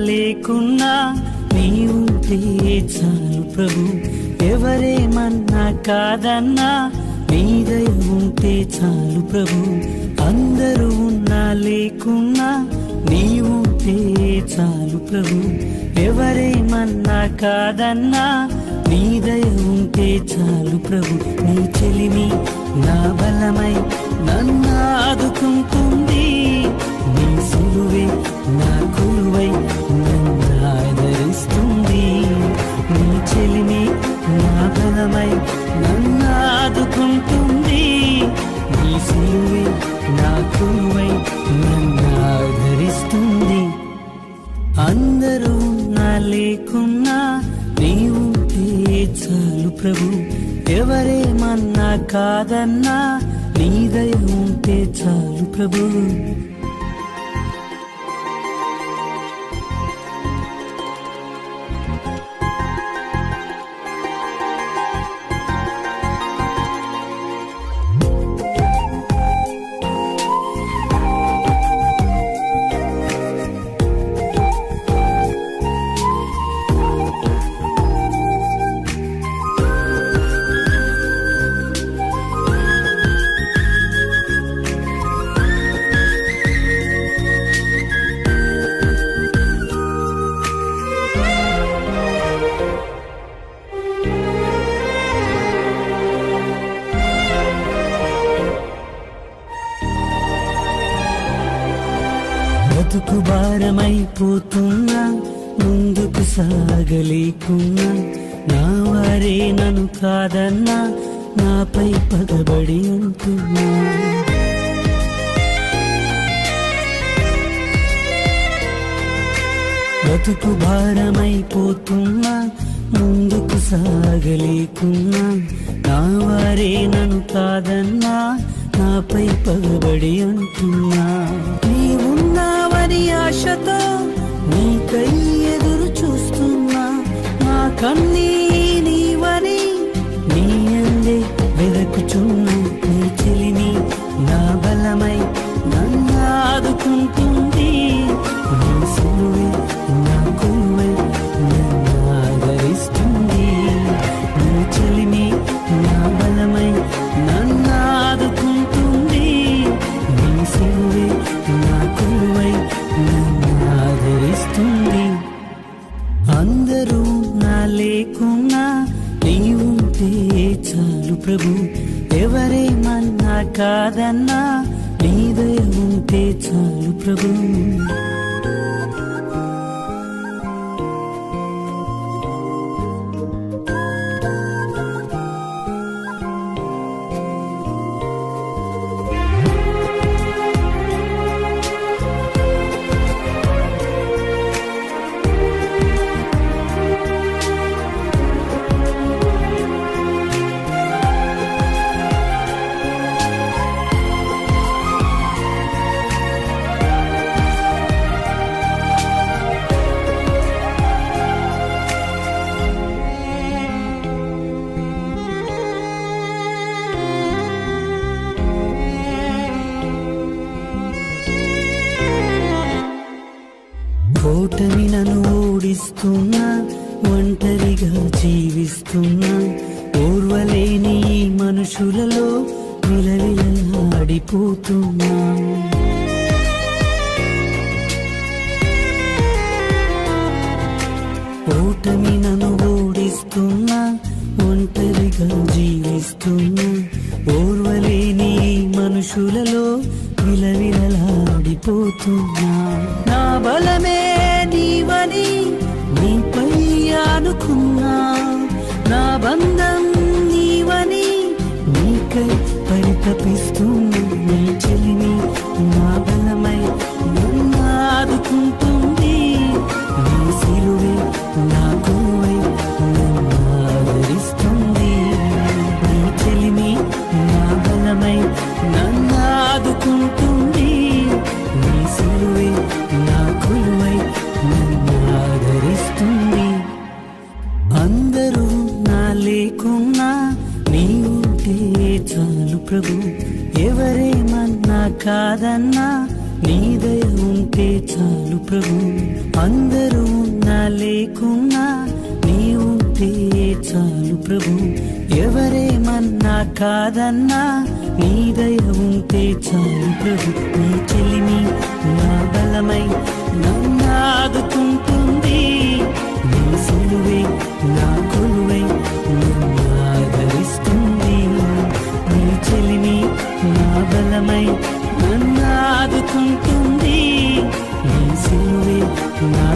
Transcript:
లేకున్నా నీవుంటే చాలు ప్రభు, ఎవరేమన్నా కాదన్నా నీ దయ ఉంటే చాలు ప్రభు. అందరూ ఉన్నా లేకున్నా నీవుంటే చాలు ప్రభు, ఎవరేమన్నా కాదన్నా నీ దయ ఉంటే చాలు ప్రభు. నీ చెలిమి నా బలమై నన్ను ఆదుకుంటుంది, నీ సిలువే నా కొలువై నన్ను ఆదరిస్తుంది. నీ చెలిమి నా బలమై నన్ను ఆదుకుంటుంది, నీ సిలువే నా కొలువై నన్ను ఆదరిస్తుంది. అందరూ నా లేకున్నా నీవుంటే చాలు ప్రభు, ఎవరేమన్నా కాదన్నా నీ దయ ఉంటే చాలు ప్రభు. బతుకు భారమైపోతున్నా, ముందుకు సాగలేకున్నా, నా వారే నన్ను కాదన్నా నాపై పగబడి అంటున్నా. బతుకు భారమైపోతున్నా, ముందుకు సాగలేకున్నా, నా వారే నన్ను కాదన్నా నాపై పగబడి అంటున్నా. నీవున్నావని ఆశతో నీకై ఎదురు చూస్తున్నా, నా కన్నీ నీవని నీ అందే వెదకుచున్నా. నీ చెలిని నా బలమై నన్ను ఆదుకుంటుంది, నీ సిలువే నా కొలువై నన్ను ఆదరిస్తుంది. నీ చెలిని నా బలమై నన్ను ఆదుకుంటుంది, నీ సిలువే నా కొలువై నన్ను ఆదరిస్తుంది. అందరూ నా లేకున్నా నీవుంటే చాలు ప్రభు, ఎవరేమన్నా కాదన్నా నీ దయ ఉంటే చాలు ప్రభు. ఓటమి నన్ను ఓడిస్తున్నా, ఒంటరిగా జీవిస్తున్నా, ఓర్వలేని ఈ మనుషులలో విలవిలలాడిపోతున్నా. ఓటమి నన్ను ఓడిస్తున్నా, ఒంటరిగా జీవిస్తున్నా, ఓర్వలేని ఈ మనుషులలో విలవిలలాడిపోతున్నా. నా బలమే నీవని నీపై అనుకున్నా నా బంధం నీవని నీకై పరితపిస్తున్నా నీ చెలిమి నా బలమై నన్ను ఆదుకుంటుంది నీ సిలువే నా కొలువై నన్ను ఆదరిస్తుంది నీ చెలిమి నా బలమై నన్ను ఆదుకుంటుంది నీ సిలువే నా కొలువై నన్ను ఆదరిస్తుంది అందరూ నా లేకున్నా నీ ఉంటే చాలు ప్రభు ఎవరేమన్నా కాదన్నా నీ దయ ఉంటే చాలు ప్రభు అందరూ నా లేకున్నా నీ ఉంటే చాలు ప్రభు ఎవరేమన్నా కాదన్నా నీ దయ ఉంటే చాలు ప్రభు నీ చెలిమి నా బలమై నన్ను ఆదుకుంటుంది నీ సిలువే నా కొలువై నన్ను ఆదరిస్తుంది నీ చెలిమి నా బలమై నన్ను ఆదుకుంటుంది నీ సిలువే నా